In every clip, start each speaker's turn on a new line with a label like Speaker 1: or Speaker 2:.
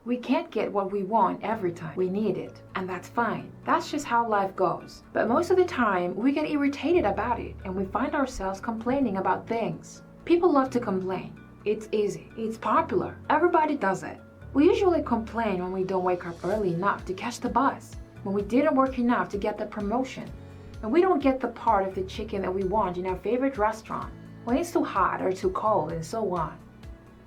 Speaker 1: We can't get what we want every time we need it, and that's fine. That's just how life goes. But most of the time, we get irritated about it, and we find ourselves complaining about things. People love to complain. It's easy. It's popular. Everybody does it. We usually complain when we don't wake up early enough to catch the bus, when we didn't work enough to get the promotion, when we don't get the part of the chicken that we want in our favorite restaurant, when it's too hot or too cold, and so on.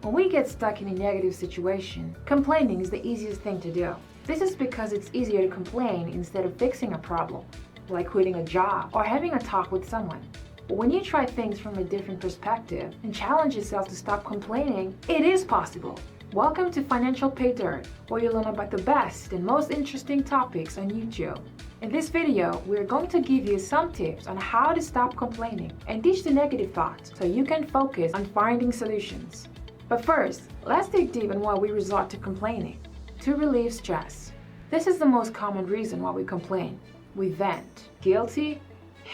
Speaker 1: When we get stuck in a negative situation, complaining is the easiest thing to do. This is because it's easier to complain instead of fixing a problem, like quitting a job or having a talk with someone. But when you try things from a different perspective and challenge yourself to stop complaining, it is possible. Welcome to Financial Pay Dirt, where you learn about the best and most interesting topics on YouTube. In this video, we're going to give you some tips on how to stop complaining and ditch the negative thoughts so you can focus on finding solutions. But first, let's dig deep on why we resort to complaining. To relieve stress. This is the most common reason why we complain. We vent. Guilty?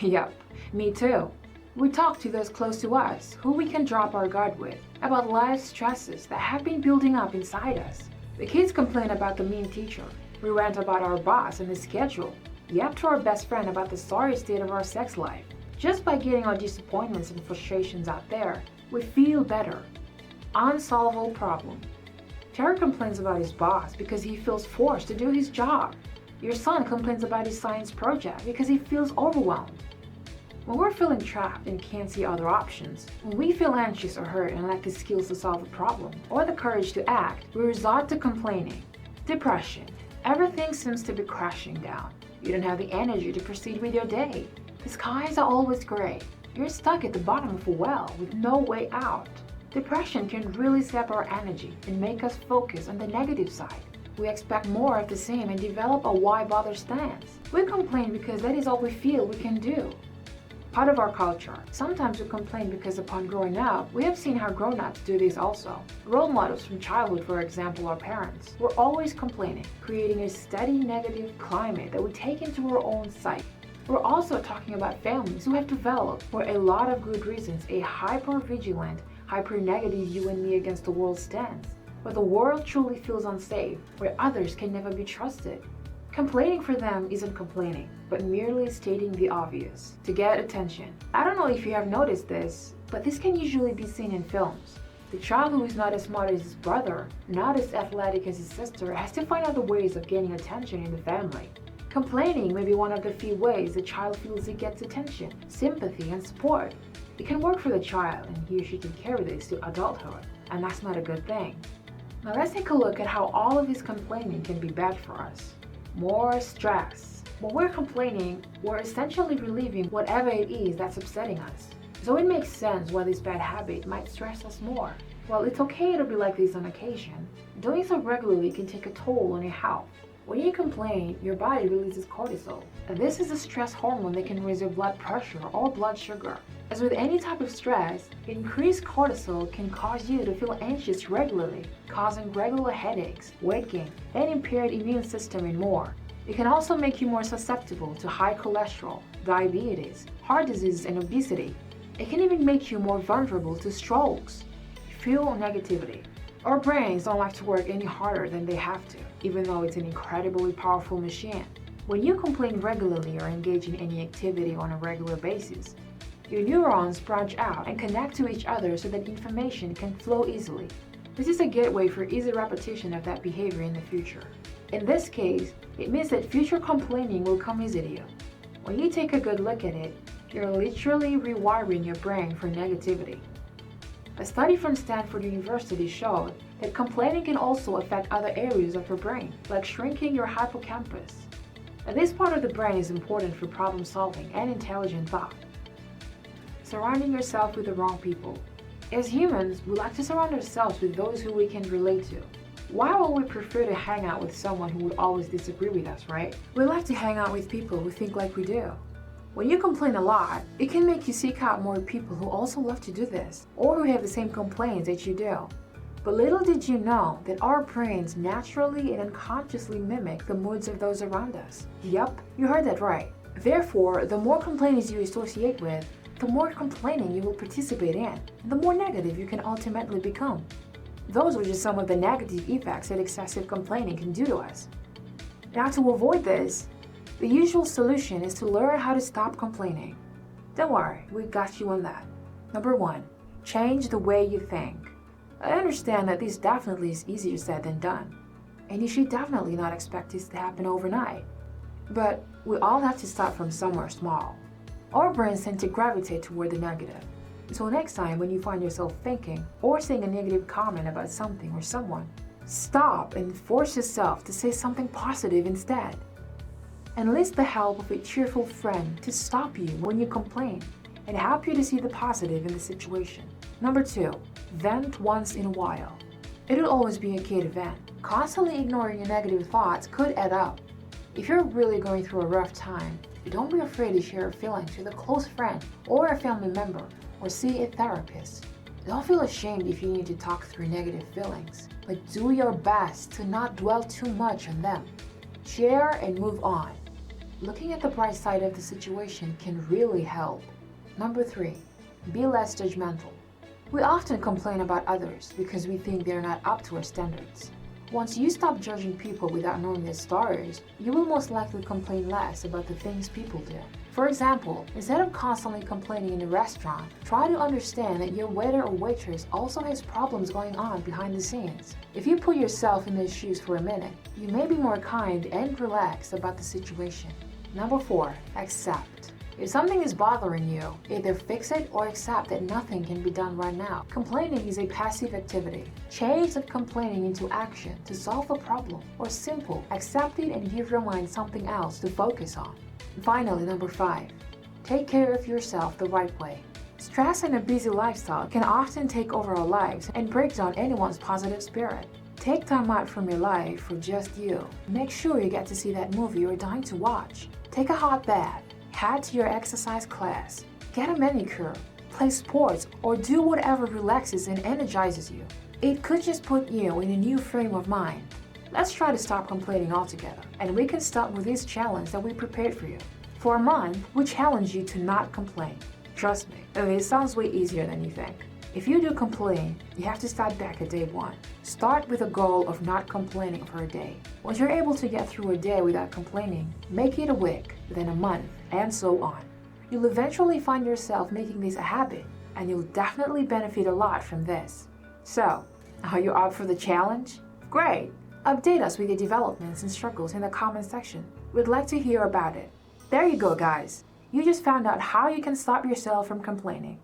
Speaker 1: Yup, me too. We talk to those close to us, who we can drop our guard with, about life's stresses that have been building up inside us. The kids complain about the mean teacher. We rant about our boss and his schedule. Yap to our best friend about the sorry state of our sex life. Just by getting our disappointments and frustrations out there, we feel better. Unsolvable problem. Terry complains about his boss because he feels forced to do his job. Your son complains about his science project because he feels overwhelmed. When we're feeling trapped and can't see other options, when we feel anxious or hurt and lack the skills to solve a problem or the courage to act, we resort to complaining. Depression. Everything seems to be crashing down. You don't have the energy to proceed with your day. The skies are always gray. You're stuck at the bottom of a well with no way out. Depression can really sap our energy and make us focus on the negative side. We expect more of the same and develop a why bother stance. We complain because that is all we feel we can do. Part of our culture. Sometimes we complain because upon growing up, we have seen how grown-ups do this also. Role models from childhood, for example, our parents, were always complaining, creating a steady negative climate that we take into our own psyche. We're also talking about families who have developed, for a lot of good reasons, a hyper-vigilant, hyper-negative you and me against the world stance, where the world truly feels unsafe, where others can never be trusted. Complaining for them isn't complaining, but merely stating the obvious, to get attention. I don't know if you have noticed this, but this can usually be seen in films. The child who is not as smart as his brother, not as athletic as his sister, has to find other ways of gaining attention in the family. Complaining may be one of the few ways the child feels he gets attention, sympathy, and support. It can work for the child, and he or she can carry this to adulthood, and that's not a good thing. Now let's take a look at how all of this complaining can be bad for us. More stress. When we're complaining, we're essentially relieving whatever it is that's upsetting us. So it makes sense why this bad habit might stress us more. While it's okay to be like this on occasion, doing so regularly can take a toll on your health. When you complain, your body releases cortisol, and this is a stress hormone that can raise your blood pressure or blood sugar. As with any type of stress, increased cortisol can cause you to feel anxious regularly, causing regular headaches, weight gain, an impaired immune system, and more. It can also make you more susceptible to high cholesterol, diabetes, heart disease, and obesity. It can even make you more vulnerable to strokes. Fuel negativity. Our brains don't like to work any harder than they have to, even though it's an incredibly powerful machine. When you complain regularly or engage in any activity on a regular basis, your neurons branch out and connect to each other so that information can flow easily. This is a gateway for easy repetition of that behavior in the future. In this case, it means that future complaining will come easy to you. When you take a good look at it, you're literally rewiring your brain for negativity. A study from Stanford University showed that complaining can also affect other areas of your brain, like shrinking your hippocampus. Now, this part of the brain is important for problem solving and intelligent thought. Surrounding yourself with the wrong people. As humans, we like to surround ourselves with those who we can relate to. Why would we prefer to hang out with someone who would always disagree with us, right? We like to hang out with people who think like we do. When you complain a lot, it can make you seek out more people who also love to do this, or who have the same complaints that you do. But little did you know that our brains naturally and unconsciously mimic the moods of those around us. Yup, you heard that right. Therefore, the more complainers you associate with, the more complaining you will participate in, and the more negative you can ultimately become. Those are just some of the negative effects that excessive complaining can do to us. Now, to avoid this, the usual solution is to learn how to stop complaining. Don't worry, we got you on that. Number 1, change the way you think. I understand that this definitely is easier said than done, and you should definitely not expect this to happen overnight. But we all have to start from somewhere small. Our brains tend to gravitate toward the negative. So next time when you find yourself thinking or saying a negative comment about something or someone, stop and force yourself to say something positive instead. Enlist the help of a cheerful friend to stop you when you complain and help you to see the positive in the situation. Number 2, vent once in a while. It'll always be okay to vent. Constantly ignoring your negative thoughts could add up. If you're really going through a rough time, don't be afraid to share your feelings with a close friend or a family member, or see a therapist. Don't feel ashamed if you need to talk through negative feelings, but do your best to not dwell too much on them. Share and move on. Looking at the bright side of the situation can really help. Number 3, be less judgmental. We often complain about others because we think they're not up to our standards. Once you stop judging people without knowing their stories, you will most likely complain less about the things people do. For example, instead of constantly complaining in a restaurant, try to understand that your waiter or waitress also has problems going on behind the scenes. If you put yourself in their shoes for a minute, you may be more kind and relaxed about the situation. Number 4, accept. If something is bothering you, either fix it or accept that nothing can be done right now. Complaining is a passive activity. Change that complaining into action to solve a problem, or simple, accept it and give your mind something else to focus on. And finally, number 5, take care of yourself the right way. Stress and a busy lifestyle can often take over our lives and break down anyone's positive spirit. Take time out from your life for just you. Make sure you get to see that movie you're dying to watch. Take a hot bath. Head to your exercise class, get a manicure, play sports, or do whatever relaxes and energizes you. It could just put you in a new frame of mind. Let's try to stop complaining altogether, and we can start with this challenge that we prepared for you. For a month, we challenge you to not complain. Trust me, this sounds way easier than you think. If you do complain, you have to start back at day 1. Start with a goal of not complaining for a day. Once you're able to get through a day without complaining, make it a week, then a month, and so on. You'll eventually find yourself making this a habit, and you'll definitely benefit a lot from this. So, are you up for the challenge? Great! Update us with your developments and struggles in the comment section. We'd like to hear about it. There you go, guys. You just found out how you can stop yourself from complaining.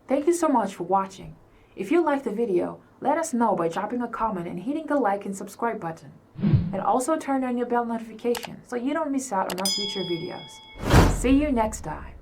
Speaker 1: Thank you so much for watching. If you liked the video, let us know by dropping a comment and hitting the like and subscribe button. And also turn on your bell notification so you don't miss out on our future videos. See you next time.